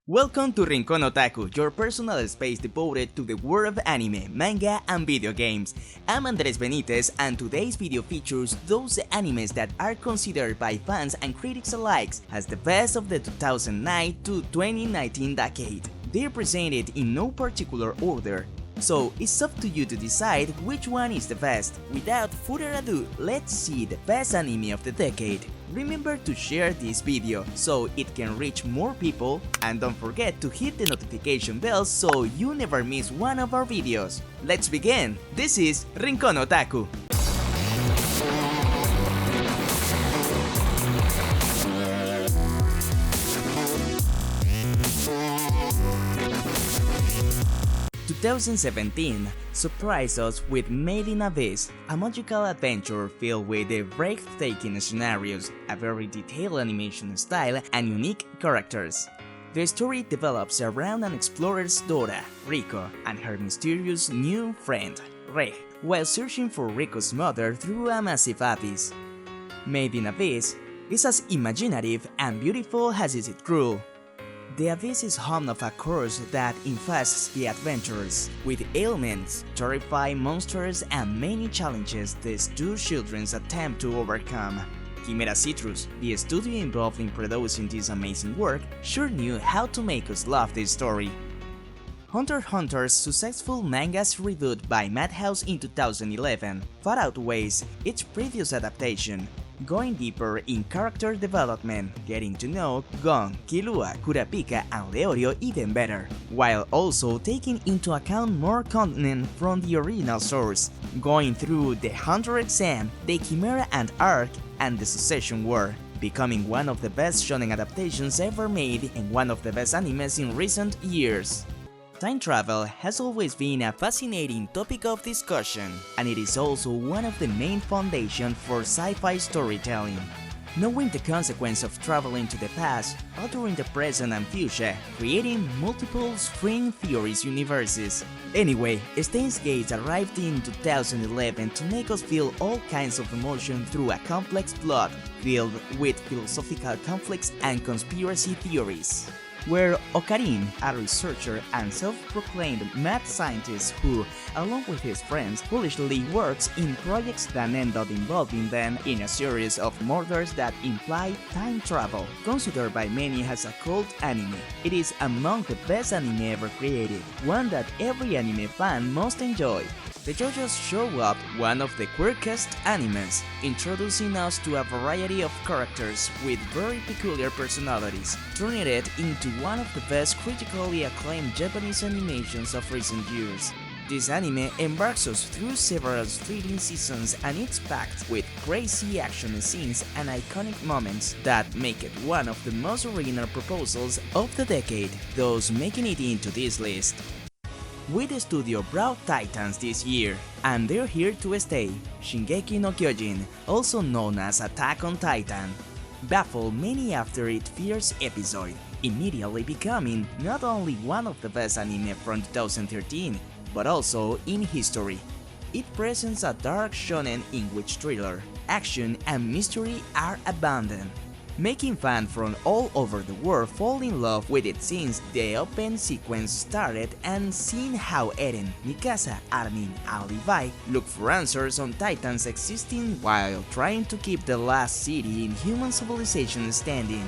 Welcome to Rincón Otaku, your personal space devoted to the world of anime, manga and video games. I'm Andres Benitez and today's video features those animes that are considered by fans and critics alike as the best of the 2009 to 2019 decade. They're presented in no particular order, so it's up to you to decide which one is the best. Without further ado, let's see the best anime of the decade. Remember to share this video so it can reach more people, and don't forget to hit the notification bell so you never miss one of our videos. Let's begin! This is Rincón Otaku. In 2017 surprised us with Made in Abyss, a magical adventure filled with breathtaking scenarios, a very detailed animation style, and unique characters. The story develops around an explorer's daughter, Rico, and her mysterious new friend, Re, while searching for Rico's mother through a massive abyss. Made in Abyss is as imaginative and beautiful as it is cruel. The Abyss is home of a curse that infests the adventurers, with ailments, terrifying monsters, and many challenges these two children attempt to overcome. Chimera Citrus, the studio involved in producing this amazing work, sure knew how to make us love this story. Hunter x Hunter's successful manga's reboot by Madhouse in 2011 far outweighs its previous adaptation, going deeper in character development, getting to know Gon, Killua, Kurapika, and Leorio even better, while also taking into account more content from the original source, going through the Hunter exam, the Chimera Ant arc, and the Succession War, becoming one of the best shonen adaptations ever made and one of the best animes in recent years. Time travel has always been a fascinating topic of discussion, and it is also one of the main foundations for sci-fi storytelling. Knowing the consequence of traveling to the past, altering the present and future, creating multiple string theories universes. Anyway, Steins Gate arrived in 2011 to make us feel all kinds of emotion through a complex plot filled with philosophical conflicts and conspiracy theories, where Ocarin, a researcher and self-proclaimed mad scientist who, along with his friends, foolishly works in projects that end up involving them in a series of murders that imply time travel. Considered by many as a cult anime, it is among the best anime ever created, one that every anime fan must enjoy. The Jojos show up one of the quirkiest animes, introducing us to a variety of characters with very peculiar personalities, turning it into one of the best critically acclaimed Japanese animations of recent years. This anime embarks us through several thrilling seasons, and it's packed with crazy action scenes and iconic moments that make it one of the most original proposals of the decade, thus making it into this list. The studio brought Titans this year, and they're here to stay. Shingeki no Kyojin, also known as Attack on Titan, baffled many after its first episode, immediately becoming not only one of the best anime from 2013, but also in history. It presents a dark shonen in which thriller, action, and mystery are abundant, making fans from all over the world fall in love with it since the open sequence started, and seeing how Eren, Mikasa, Armin, and Levi look for answers on Titans existing while trying to keep the last city in human civilization standing.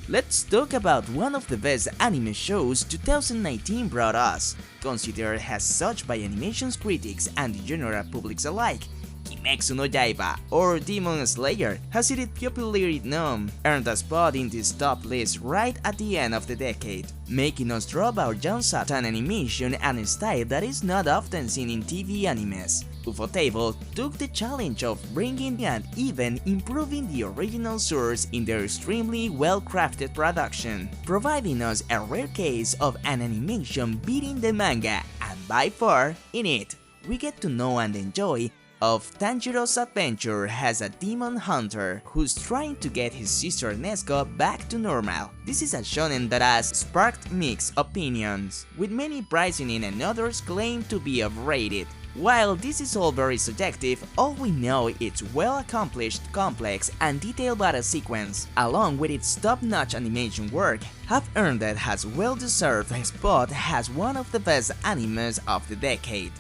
Let's talk about one of the best anime shows 2019 brought us, considered as such by animation critics and the general public alike. Kimetsu no Yaiba, or Demon Slayer, has its Pupillary Gnome, earned a spot in this top list right at the end of the decade, making us drop our John Satan animation and a style that is not often seen in TV animes. Ufotable took the challenge of bringing and even improving the original source in their extremely well-crafted production, providing us a rare case of an animation beating the manga, and by far, in it, we get to know and enjoy of Tanjiro's adventure as a demon hunter who's trying to get his sister Nezuko back to normal. This is a shonen that has sparked mixed opinions, with many praising it and others claim to be overrated. While this is all very subjective, all we know it's well-accomplished, complex, and detailed battle sequence, along with its top-notch animation work, have earned it has well-deserved a spot as one of the best animes of the decade.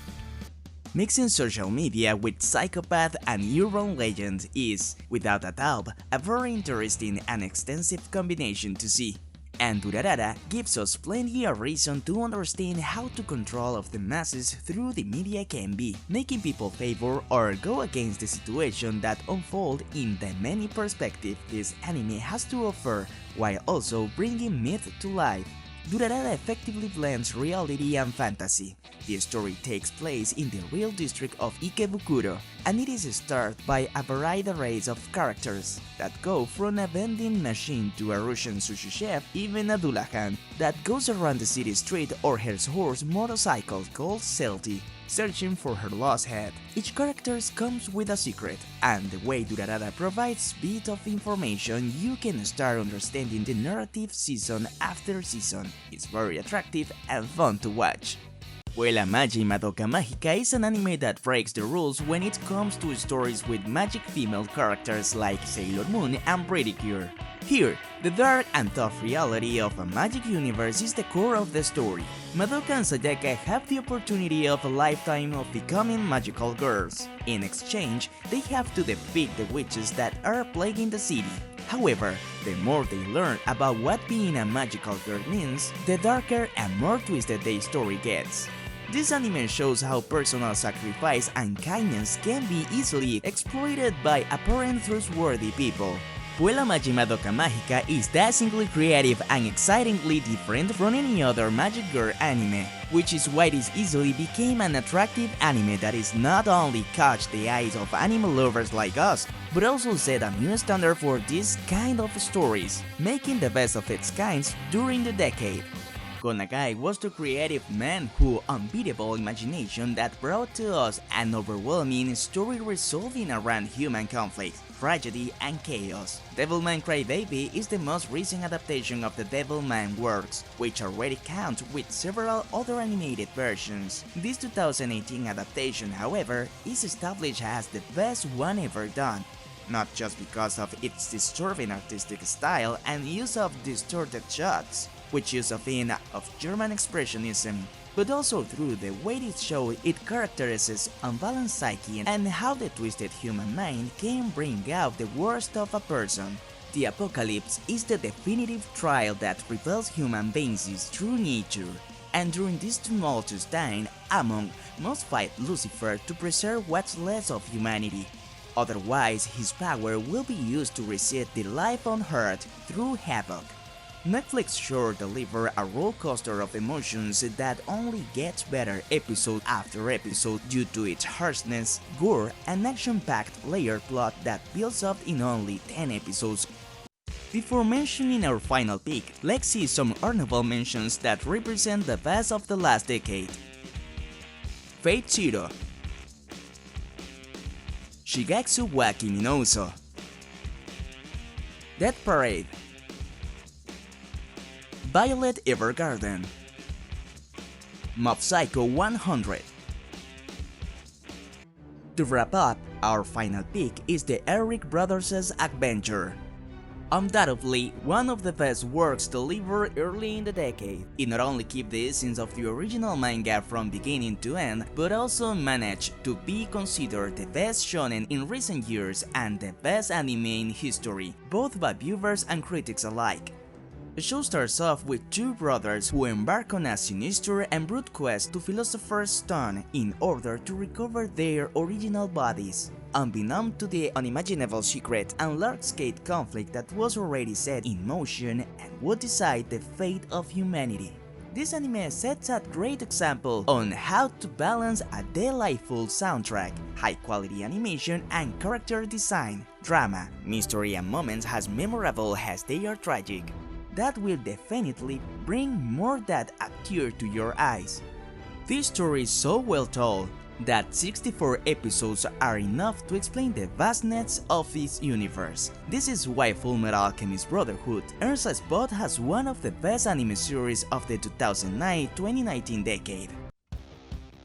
Mixing social media with psychopath and urban legend is, without a doubt, a very interesting and extensive combination to see. And Durarara gives us plenty of reason to understand how to control of the masses through the media can be, making people favor or go against the situation that unfold in the many perspectives this anime has to offer, while also bringing myth to life. Durarara effectively blends reality and fantasy. The story takes place in the real district of Ikebukuro, and it is started by a varied array of characters that go from a vending machine to a Russian sushi chef, even a Dulahan that goes around the city street or her horse motorcycle called Celti, searching for her lost head. Each character comes with a secret, and the way Durarara provides bit of information, you can start understanding the narrative season after season. It's very attractive and fun to watch. Puella Magi Madoka Magica is an anime that breaks the rules when it comes to stories with magic female characters like Sailor Moon and Pretty Cure. Here, the dark and tough reality of a magic universe is the core of the story. Madoka and Sayaka have the opportunity of a lifetime of becoming magical girls. In exchange, they have to defeat the witches that are plaguing the city. However, the more they learn about what being a magical girl means, the darker and more twisted the story gets. This anime shows how personal sacrifice and kindness can be easily exploited by apparent trustworthy people. Puella Magi Madoka Magica is dazzlingly creative and excitingly different from any other magic girl anime, which is why it easily became an attractive anime that is not only caught the eyes of anime lovers like us, but also set a new standard for this kind of stories, making the best of its kinds during the decade. Konagai was the creative man whose unbeatable imagination that brought to us an overwhelming story resolving around human conflict, tragedy, and chaos. Devilman Crybaby is the most recent adaptation of the Devilman works, which already count with several other animated versions. This 2018 adaptation, however, is established as the best one ever done. Not just because of its disturbing artistic style and use of distorted shots, which use of German expressionism, but also through the way it shows it characterizes unbalanced psyche and how the twisted human mind can bring out the worst of a person. The apocalypse is the definitive trial that repels human beings through nature, and during this tumultuous time, Amon must fight Lucifer to preserve what's left of humanity. Otherwise, his power will be used to reset the life on Earth through havoc. Netflix sure deliver a roller coaster of emotions that only gets better episode after episode due to its harshness, gore, and action-packed layered plot that builds up in only 10 episodes. Before mentioning our final pick, let's see some honorable mentions that represent the best of the last decade. Fate Zero, Shigatsu wa Kimi no Uso, Death Parade, Violet Evergarden, Mob Psycho 100. To wrap up, our final pick is the Eric Brothers' Adventure. Undoubtedly, one of the best works delivered early in the decade. It not only kept the essence of the original manga from beginning to end, but also managed to be considered the best shonen in recent years and the best anime in history, both by viewers and critics alike. The show starts off with two brothers who embark on a sinister and brute quest to Philosopher's Stone in order to recover their original bodies, unbeknown to the unimaginable secret and large-scale conflict that was already set in motion and would decide the fate of humanity. This anime sets a great example on how to balance a delightful soundtrack, high-quality animation and character design, drama, mystery and moments as memorable as they are tragic. That will definitely bring more than a tear to your eyes. This story is so well told that 64 episodes are enough to explain the vastness of its universe. This is why Fullmetal Alchemist Brotherhood earns a spot as one of the best anime series of the 2009-2019 decade.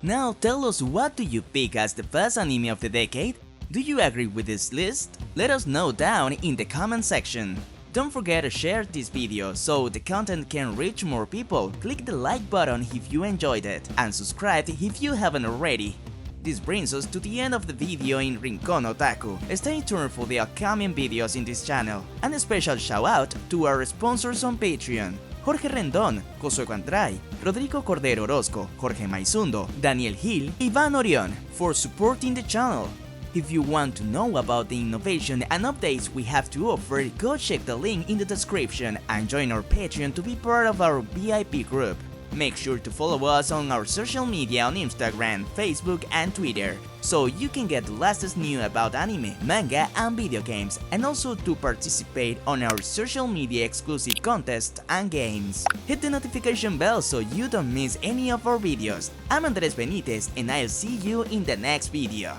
Now tell us, what do you pick as the best anime of the decade? Do you agree with this list? Let us know down in the comment section. Don't forget to share this video so the content can reach more people. Click the like button if you enjoyed it, and subscribe if you haven't already. This brings us to the end of the video in Rincón Otaku. Stay tuned for the upcoming videos in this channel. And a special shout out to our sponsors on Patreon: Jorge Rendón, Josué Cuantray, Rodrigo Cordero Orozco, Jorge Maizundo, Daniel Gil, Iván Orión for supporting the channel. If you want to know about the innovation and updates we have to offer, go check the link in the description and join our Patreon to be part of our VIP group. Make sure to follow us on our social media on Instagram, Facebook and Twitter, so you can get the latest news about anime, manga and video games, and also to participate on our social media exclusive contests and games. Hit the notification bell so you don't miss any of our videos. I'm Andres Benitez and I'll see you in the next video.